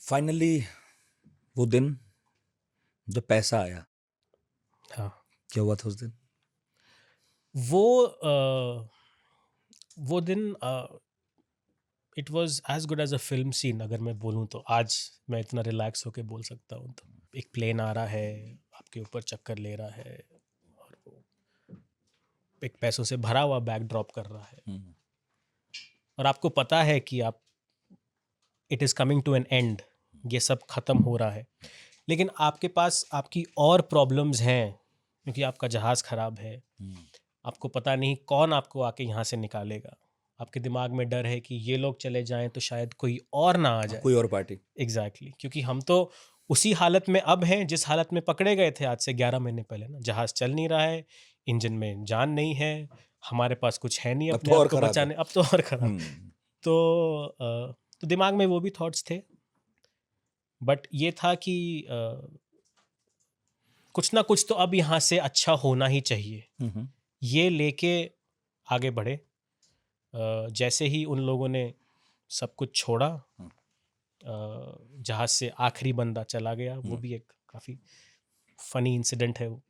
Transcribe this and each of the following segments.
Finally वो दिन जब पैसा आया, हाँ, क्या हुआ था उस दिन? वो दिन it was as good as a film scene. अगर मैं बोलूँ तो आज मैं इतना रिलैक्स होके बोल सकता हूँ। तो एक प्लेन आ रहा है, आपके ऊपर चक्कर ले रहा है, और वो एक पैसों से भरा हुआ बैग ड्रॉप कर रहा है, हम्म, और आपको पता है कि आप it is coming to an end, ये सब ख़त्म हो रहा है। लेकिन आपके पास आपकी और प्रॉब्लम्स हैं, क्योंकि आपका जहाज़ ख़राब है। हम्म, आपको पता नहीं कौन आपको आके यहाँ से निकालेगा। आपके दिमाग में डर है कि ये लोग चले जाएं तो शायद कोई और ना आ जाए। कोई और पार्टी। एग्जैक्टली क्योंकि हम तो उसी हालत में अब हैं जिस हालत में पकड़े गए थे आज से 11 महीने पहले ना। जहाज़ चल नहीं रहा है, इंजन में जान नहीं है, हमारे पास कुछ है नहीं अब अपने तो आप और को खराब है। बचाने। अब तो और खराब। हम्म, तो दिमाग में वो भी थॉट्स थे, बट ये था कि कुछ ना कुछ तो अब यहाँ से अच्छा होना ही चाहिए, हम्म, ये लेके आगे बढ़े। जैसे ही उन लोगों ने सब कुछ छोड़ा, जहाज से आखिरी बंदा चला गया। वो भी एक काफ़ी फनी इंसिडेंट है। वो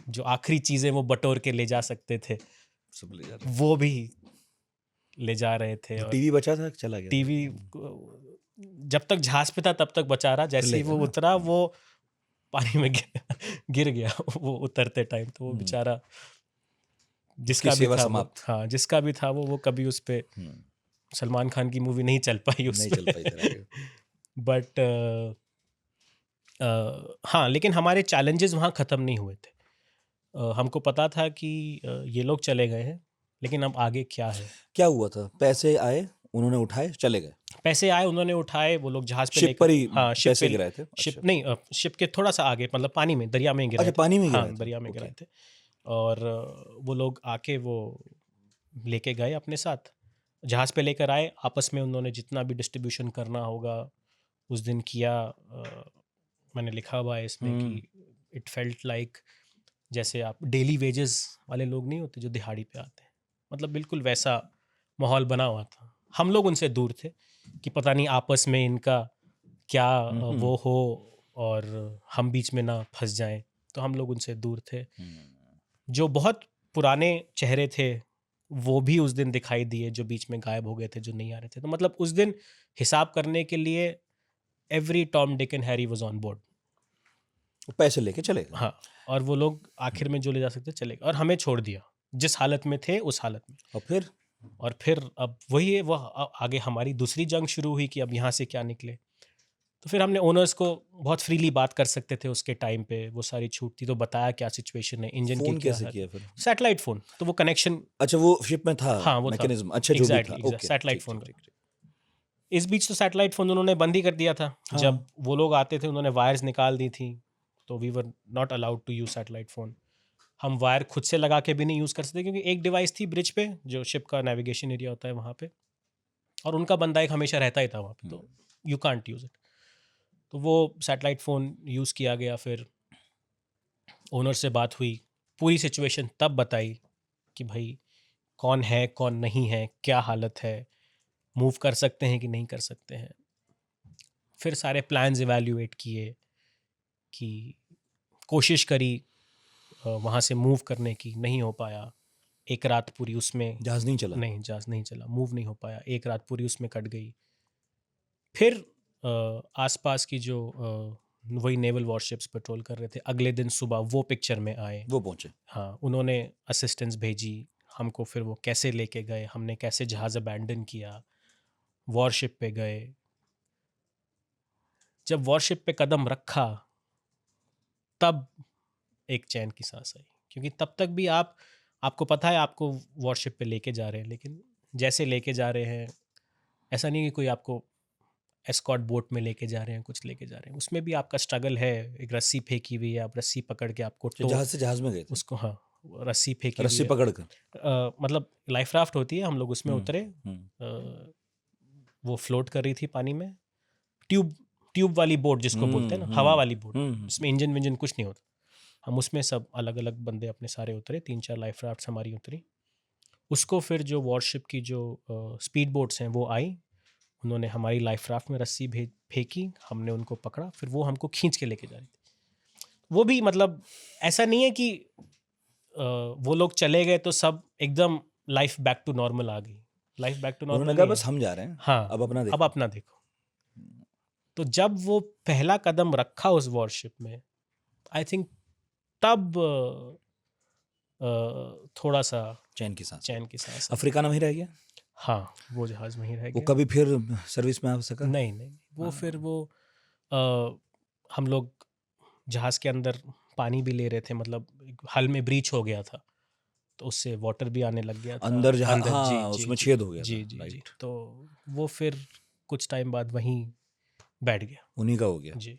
जो आखिरी चीज़ें वो बटोर के ले जा सकते थे, सब ले जा रहे वो भी ले जा रहे थे। थे। और टीवी बचा था, चला गया था। टीवी जब तक जहाज पे था तब तक बचा रहा, फिर जैसे ले ही गया वो ना। उतरा वो पानी में गिर गया वो उतरते टाइम। तो वो बेचारा उसकी जिसका भी सेवा था वो, समाप्त। हाँ जिसका भी था वो कभी उस पे सलमान खान की मूवी नहीं चल पाई उस नहीं चल पाई पे। फिर आगे। बट हाँ, लेकिन हमारे चैलेंजेस वहाँ ख़त्म नहीं हुए थे। हमको पता था कि ये लोग चले गए हैं, लेकिन अब आगे क्या है। क्या हुआ था? पैसे आए, उन्होंने उठाए, चले गए। पैसे आए, उन्होंने उठाए, वो लोग जहाज़ पे शिप लेकर, पर ही हाँ शिप पैसे पे, गिराए थे? शिप अच्छा। नहीं, शिप के थोड़ा सा आगे, मतलब पानी में, दरिया में गिराए अच्छा, थे। पानी में हाँ गिराए थे। दरिया में ओके। गिराए थे। और वो लोग आके वो लेके गए अपने साथ, जहाज़ पे लेकर आए। आपस में उन्होंने जितना भी डिस्ट्रीब्यूशन करना होगा उस दिन किया। मैंने लिखा हुआ है इसमें कि इट फेल्ट लाइक जैसे आप डेली वेजेस वाले लोग नहीं होते जो दिहाड़ी पे आते हैं, मतलब बिल्कुल वैसा माहौल बना हुआ था। हम लोग उनसे दूर थे कि पता नहीं आपस में इनका क्या वो हो, और हम बीच में ना फंस जाएं। तो हम लोग उनसे दूर थे। जो बहुत पुराने चेहरे थे वो भी उस दिन दिखाई दिए, जो बीच में गायब हो गए थे, जो नहीं आ रहे थे। तो मतलब उस दिन हिसाब करने के लिए every Tom Dick and Harry was on board. पैसे लेके चले गए। हाँ, और वो लोग आखिर में जो ले जा सकते चले गए, और हमें छोड़ दिया जिस हालत में थे उस हालत में। और फिर और फिर अब वही है, वो आगे हमारी दूसरी जंग शुरू हुई कि अब यहाँ से क्या निकले। तो फिर हमने ओनर्स को बहुत फ्रीली बात कर सकते थे उसके टाइम पे, वो सारी छूट थी। तो बताया क्या सिचुएशन है, इंजन की फोन क्या कैसे है। किया फिर? सैटेलाइट फ़ोन, तो वो कनेक्शन, अच्छा, वो शिप में था हाँ वो था। मैकेनिज्म। अच्छा, जो भी था। एग्जैक्टली ओके, सैटेलाइट ठीक फ़ोन ठीक का। ठीक ठीक। इस बीच तो सैटेलाइट फ़ोन उन्होंने बंद ही कर दिया था। हाँ। जब वो लोग आते थे उन्होंने वायर्स निकाल दी थी, तो we were not allowed to use satellite phone. हम वायर खुद से लगा के भी नहीं यूज़ कर सकते, क्योंकि एक डिवाइस थी ब्रिज पे, जो शिप का नेविगेशन एरिया होता है वहाँ पे, और उनका बंदा एक हमेशा रहता ही था वहाँ पे, तो यू कांट यूज़ इट। तो वो सैटेलाइट फ़ोन यूज़ किया गया। फिर ओनर से बात हुई, पूरी सिचुएशन तब बताई कि भाई कौन है कौन नहीं है, क्या हालत है, मूव कर सकते हैं कि नहीं कर सकते हैं। फिर सारे प्लान्स इवैल्यूएट किए, कि कोशिश करी वहाँ से मूव करने की, नहीं हो पाया। एक रात पूरी उसमें, जहाज नहीं चला। नहीं जहाज नहीं चला, मूव नहीं हो पाया, एक रात पूरी उसमें कट गई। फिर आसपास की जो वही नेवल वॉरशिप्स पेट्रोल कर रहे थे, अगले दिन सुबह वो पिक्चर में आए। वो पहुंचे। हाँ, उन्होंने असिस्टेंस भेजी हमको। फिर वो कैसे लेके गए, हमने कैसे जहाज़ अबैंडन किया, वॉरशिप पे गए। जब वॉरशिप पे कदम रखा तब एक चैन की सांस आई, क्योंकि तब तक भी आपको पता है आपको वॉरशिप पे लेके जा रहे हैं, लेकिन जैसे लेके जा रहे हैं, ऐसा नहीं कि कोई आपको एस्कॉर्ट बोट में लेके जा रहे हैं, कुछ लेके जा रहे हैं, उसमें भी आपका स्ट्रगल है। एक रस्सी फेंकी हुई है, आप रस्सी पकड़ के आपको तो जहाज से जहाज में गए थे? उसको, हाँ रस्सी फेंकी हुई रस्सी है। पकड़ कर? मतलब लाइफ राफ्ट होती है, हम लोग उसमें उतरे। हम्म। वो फ्लोट कर रही थी पानी में। ट्यूब ट्यूब वाली बोट जिसको बोलते हैं ना, हवा वाली बोट, जिसमें इंजन विंजन कुछ नहीं होता। हम उसमें सब अलग अलग बंदे अपने सारे उतरे, 3-4 लाइफ राफ्ट हमारी उतरी। उसको फिर जो वॉरशिप की जो स्पीड बोट्स हैं वो आई, उन्होंने हमारी लाइफ राफ्ट में रस्सी फेंकी, हमने उनको पकड़ा, फिर वो हमको खींच के लेके जा रही थी। वो भी मतलब ऐसा नहीं है कि वो लोग चले गए तो सब एकदम लाइफ बैक टू नॉर्मल आ गई। लाइफ बैक टू उन्होंने नॉर्मल कहा नहीं बस है। हम जा रहे हैं, हाँ, अब अपना अब देखो। अपना देखो। तो जब वो पहला कदम रखा उस वॉरशिप में, आई थिंक तब थोड़ा सा चैन की सांस। चैन की सांस आई। अफ्रीका में ही रह गया हाँ, वो जहाज में ही रह वो, गया। कभी फिर सर्विस में आ सका? नहीं नहीं, वो फिर वो हम लोग जहाज के अंदर पानी भी ले रहे थे, मतलब एक हल में ब्रीच हो गया था, तो उससे वाटर भी आने लग गया था अंदर जहाज, अंदर। जी हाँ, जी उसमें जी छेद हो गया जी था, जी जी। राइट। तो वो फिर कुछ टाइम बाद वहीं बैठ गया। उन्हीं का हो गया। जी।